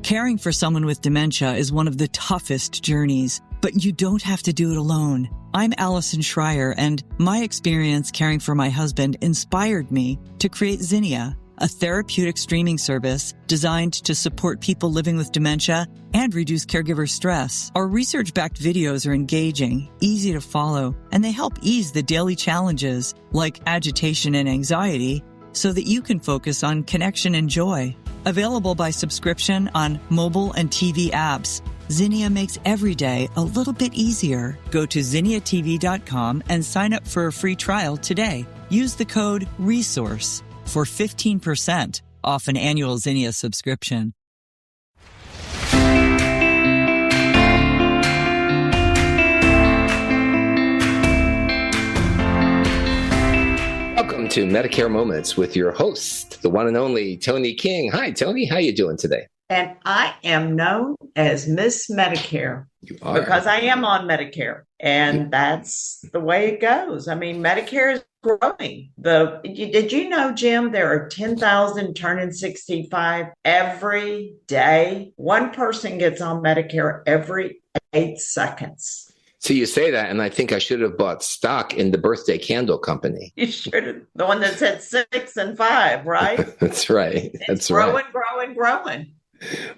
Caring for someone with dementia is one of the toughest journeys, but you don't have to do it alone. I'm Allison Schreier, and my experience caring for my husband inspired me to create Zinnia, a therapeutic streaming service designed to support people living with dementia and reduce caregiver stress. Our research-backed videos are engaging, easy to follow, and they help ease the daily challenges like agitation and anxiety so that you can focus on connection and joy. Available by subscription on mobile and TV apps, Zinnia makes every day a little bit easier. Go to zinniatv.com and sign up for a free trial today. Use the code RESOURCE for 15% off an annual Zinnia subscription. Welcome to Medicare Moments with your host, the one and only Toni King. Hi, Toni. How you doing today? And I am known as Miss Medicare. You are. Because I am on Medicare. And that's the way it goes. I mean, Medicare is growing. Did you know, Jim, there are 10,000 turning 65 every day? One person gets on Medicare every 8 seconds. So you say that, and I think I should have bought stock in the birthday candle company. You should have. The one that said 6 and 5, right? That's right. It's growing.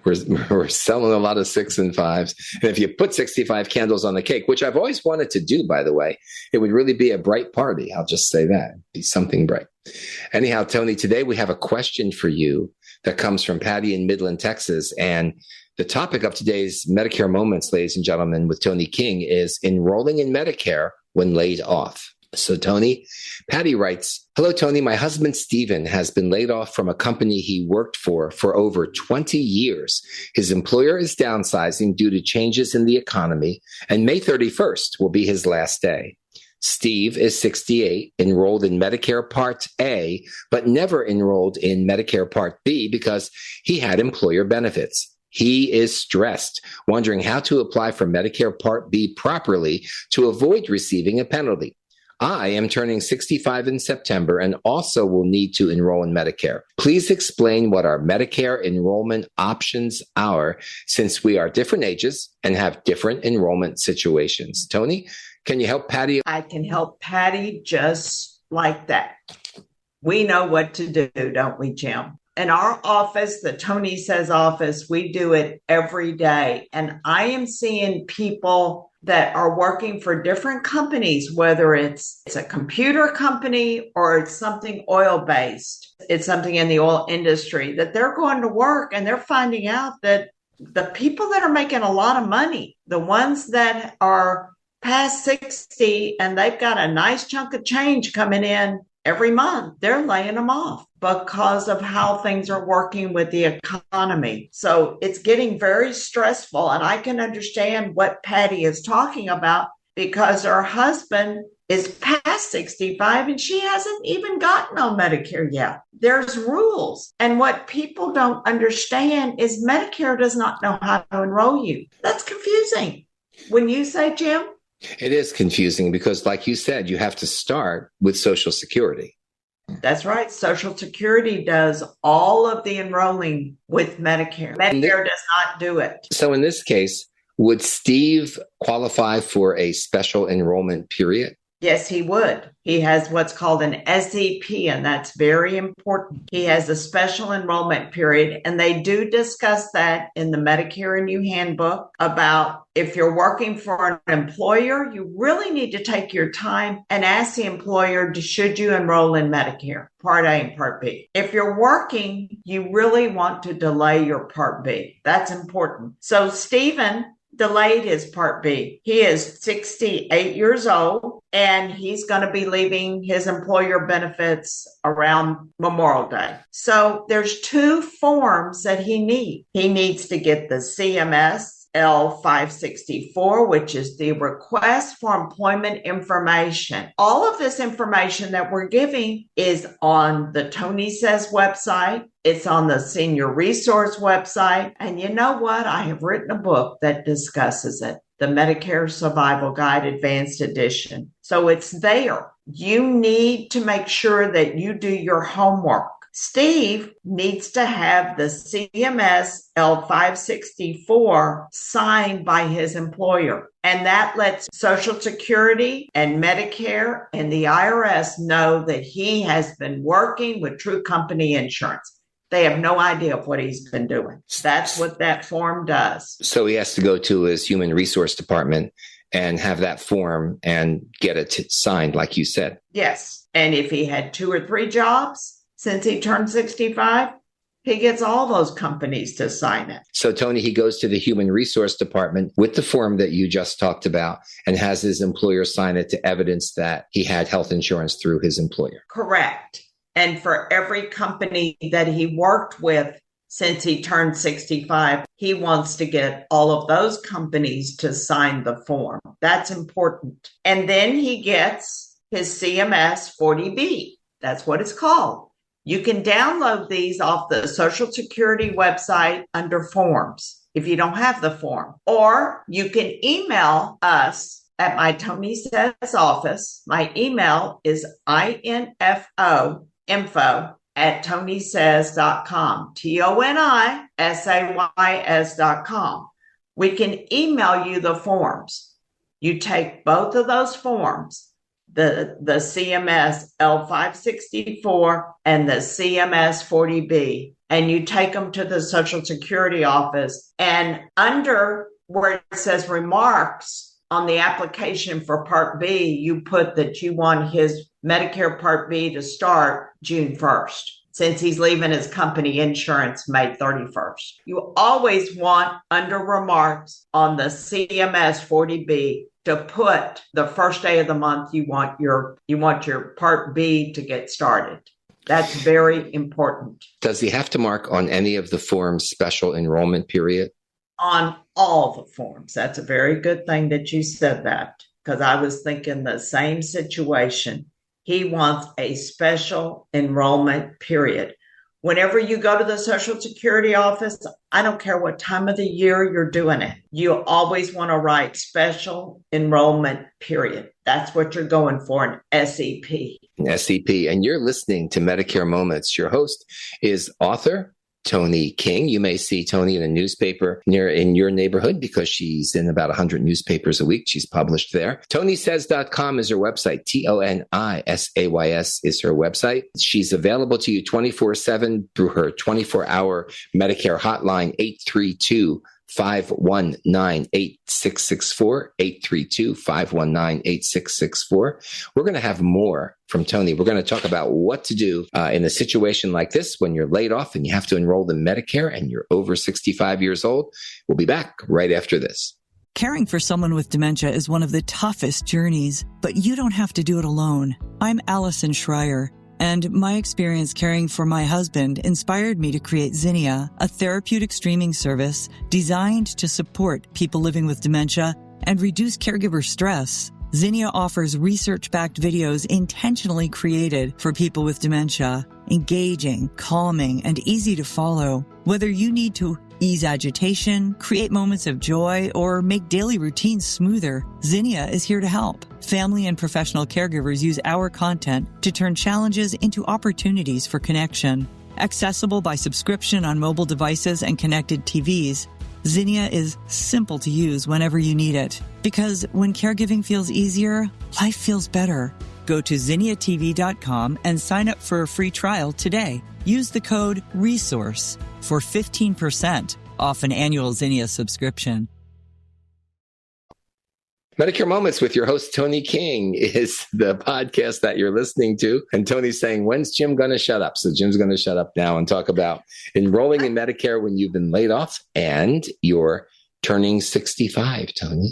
We're selling a lot of 6 and 5s. And if you put 65 candles on the cake, which I've always wanted to do, by the way, it would really be a bright party. I'll just say that. It'd be something bright. Anyhow, Toni, today we have a question for you that comes from Patty in Midland, Texas. And the topic of today's Medicare Moments, ladies and gentlemen, with Toni King is enrolling in Medicare when laid off. So Toni, Patty writes, "Hello, Toni. My husband, Stephen, has been laid off from a company he worked for over 20 years. His employer is downsizing due to changes in the economy, and May 31st will be his last day. Steve is 68, enrolled in Medicare Part A, but never enrolled in Medicare Part B because he had employer benefits. He is stressed, wondering how to apply for Medicare Part B properly to avoid receiving a penalty. I am turning 65 in September and also will need to enroll in Medicare. Please explain what our Medicare enrollment options are, since we are different ages and have different enrollment situations." Toni, can you help Patty? I can help Patty just like that. We know what to do, don't we, Jim? In our office, the Toni Says office, we do it every day. And I am seeing people that are working for different companies, whether it's a computer company or it's something oil-based. It's something in the oil industry that they're going to work and they're finding out that the people that are making a lot of money, the ones that are past 60 and they've got a nice chunk of change coming in every month, they're laying them off because of how things are working with the economy. So it's getting very stressful. And I can understand what Patty is talking about because her husband is past 65 and she hasn't even gotten on Medicare yet. There's rules. And what people don't understand is Medicare does not know how to enroll you. That's confusing. When you say, Jim? It is confusing because, like you said, you have to start with Social Security. That's right. Social Security does all of the enrolling with Medicare. Medicare does not do it. So in this case, would Steve qualify for a special enrollment period? Yes, he would. He has what's called an SEP, and that's very important. He has a special enrollment period, and they do discuss that in the Medicare and You Handbook about if you're working for an employer, you really need to take your time and ask the employer, should you enroll in Medicare, Part A and Part B? If you're working, you really want to delay your Part B. That's important. So Stephen delayed his Part B. He is 68 years old, and he's going to be leaving his employer benefits around Memorial Day. So there's 2 forms that he needs. He needs to get the CMS-L-564, which is the request for employment information. All of this information that we're giving is on the Toni Says website. It's on the Senior Resource website. And you know what? I have written a book that discusses it, the Medicare Survival Guide Advanced Edition. So it's there. You need to make sure that you do your homework. Steve needs to have the CMS-L-564 signed by his employer. And that lets Social Security and Medicare and the IRS know that he has been working with True Company Insurance. They have no idea of what he's been doing. That's what that form does. So he has to go to his human resource department and have that form and get it signed, like you said. Yes. And if he had 2 or 3 jobs since he turned 65, he gets all those companies to sign it. So, Toni, he goes to the human resource department with the form that you just talked about and has his employer sign it to evidence that he had health insurance through his employer. Correct. And for every company that he worked with since he turned 65, he wants to get all of those companies to sign the form. That's important. And then he gets his CMS-40B. That's what it's called. You can download these off the Social Security website under forms if you don't have the form. Or you can email us at my Toni Says office. My email is info@tonisays.com, TONISAYS.com. We can email you the forms. You take both of those forms, the CMS-L-564 and the CMS-40B, and you take them to the Social Security office, and under where it says remarks on the application for Part B, you put that you want his Medicare Part B to start June 1st, since he's leaving his company insurance May 31st. You always want under remarks on the CMS-40B to put the first day of the month you want your Part B to get started. That's very important. Does he have to mark on any of the forms special enrollment period? On all the forms. That's a very good thing that you said that, because I was thinking the same situation. He wants a special enrollment period. Whenever you go to the Social Security office, I don't care what time of the year you're doing it, you always want to write special enrollment period. That's what you're going for, an SEP. An SEP. And you're listening to Medicare Moments. Your host is author Toni King. You may see Toni in a newspaper in your neighborhood because she's in about 100 newspapers a week. She's published there. ToniSays.com is her website. TONISAYS is her website. She's available to you 24/7 through her 24-hour Medicare hotline, 832-519-8664, 832-519-8664. We're going to have more from Toni. We're going to talk about what to do in a situation like this when you're laid off and you have to enroll in Medicare and you're over 65 years old. We'll be back right after this. Caring for someone with dementia is one of the toughest journeys, but you don't have to do it alone. I'm Allison Schreier, and my experience caring for my husband inspired me to create Zinnia, a therapeutic streaming service designed to support people living with dementia and reduce caregiver stress. Zinnia offers research-backed videos intentionally created for people with dementia, engaging, calming, and easy to follow. Whether you need to ease agitation, create moments of joy, or make daily routines smoother, Zinnia is here to help. Family and professional caregivers use our content to turn challenges into opportunities for connection. Accessible by subscription on mobile devices and connected TVs, Zinnia is simple to use whenever you need it. Because when caregiving feels easier, life feels better. Go to zinniatv.com and sign up for a free trial today. Use the code RESOURCE for 15% off an annual Zinnia subscription. Medicare Moments with your host, Toni King, is the podcast that you're listening to. And Toni's saying, when's Jim going to shut up? So Jim's going to shut up now and talk about enrolling in Medicare when you've been laid off and you're turning 65, Toni.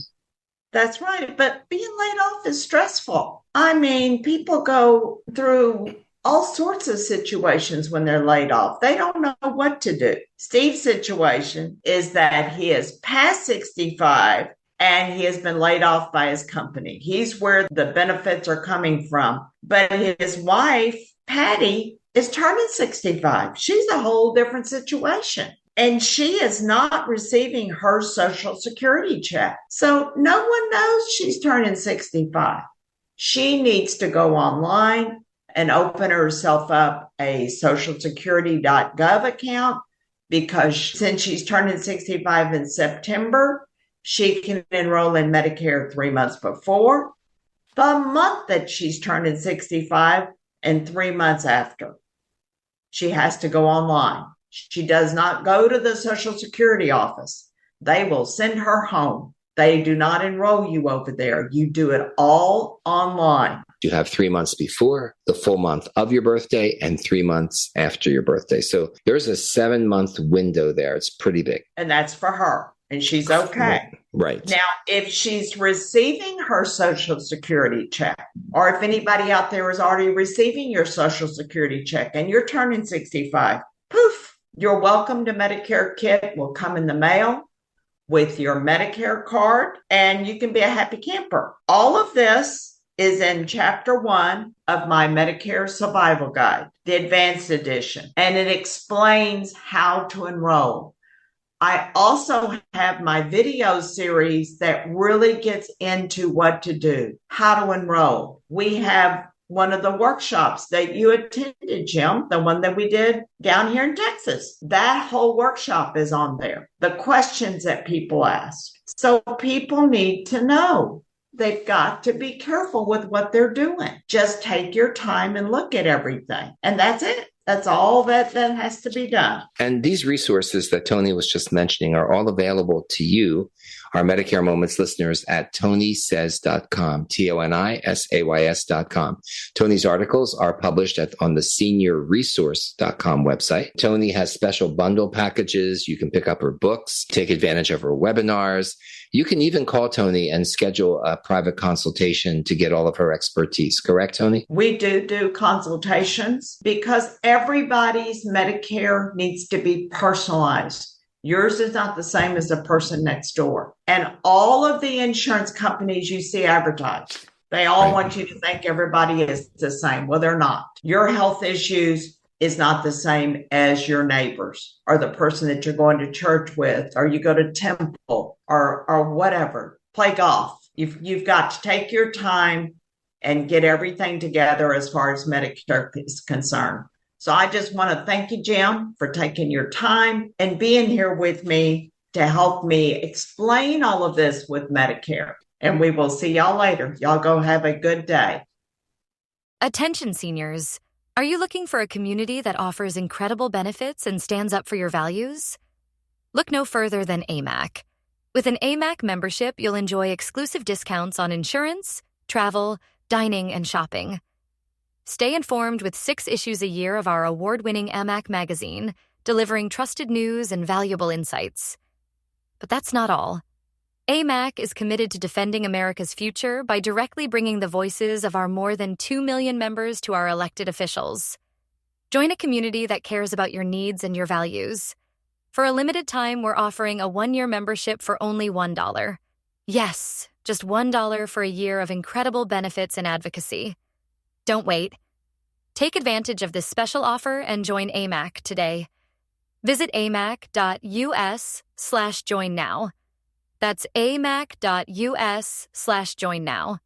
That's right. But being laid off is stressful. I mean, people go through all sorts of situations when they're laid off. They don't know what to do. Steve's situation is that he is past 65 and he has been laid off by his company. He's where the benefits are coming from. But his wife, Patty, is turning 65. She's a whole different situation. And she is not receiving her Social Security check. So no one knows she's turning 65. She needs to go online and open herself up a socialsecurity.gov account because since she's turning 65 in September, she can enroll in Medicare 3 months before, the month that she's turning 65, and 3 months after. She has to go online. She does not go to the Social Security office. They will send her home. They do not enroll you over there. You do it all online. You have 3 months before, the full month of your birthday, and 3 months after your birthday. So there's a 7-month window there. It's pretty big. And that's for her. And she's okay. Right. Now, if she's receiving her Social Security check, or if anybody out there is already receiving your Social Security check and you're turning 65, poof, your welcome to Medicare kit will come in the mail with your Medicare card, and you can be a happy camper. All of this is in Chapter 1 of my Medicare Survival Guide, the Advanced Edition, and it explains how to enroll. I also have my video series that really gets into what to do, how to enroll. We have one of the workshops that you attended, Jim, the one that we did down here in Texas. That whole workshop is on there. The questions that people ask. So people need to know. They've got to be careful with what they're doing. Just take your time and look at everything. And that's it. That's all that then has to be done. And these resources that Toni was just mentioning are all available to you, our Medicare Moments listeners, at tonisays.com, TONISAYS.com. Toni's articles are published on the seniorresource.com website. Toni has special bundle packages. You can pick up her books, take advantage of her webinars. You can even call Toni and schedule a private consultation to get all of her expertise. Correct, Toni? We do consultations because everybody's Medicare needs to be personalized. Yours is not the same as the person next door. And all of the insurance companies you see advertised, they all want you to think everybody is the same. Well, they're not. Your health issues is not the same as your neighbors or the person that you're going to church with, or you go to temple or whatever, play golf. You've got to take your time and get everything together as far as Medicare is concerned. So I just want to thank you, Jim, for taking your time and being here with me to help me explain all of this with Medicare. And we will see y'all later. Y'all go have a good day. Attention, seniors. Are you looking for a community that offers incredible benefits and stands up for your values? Look no further than AMAC. With an AMAC membership, you'll enjoy exclusive discounts on insurance, travel, dining, and shopping. Stay informed with 6 issues a year of our award-winning AMAC magazine, delivering trusted news and valuable insights. But that's not all. AMAC is committed to defending America's future by directly bringing the voices of our more than 2 million members to our elected officials. Join a community that cares about your needs and your values. For a limited time, we're offering a 1-year membership for only $1. Yes, just $1 for a year of incredible benefits and advocacy. Don't wait. Take advantage of this special offer and join AMAC today. Visit amac.us/join now. That's amac.us/join now.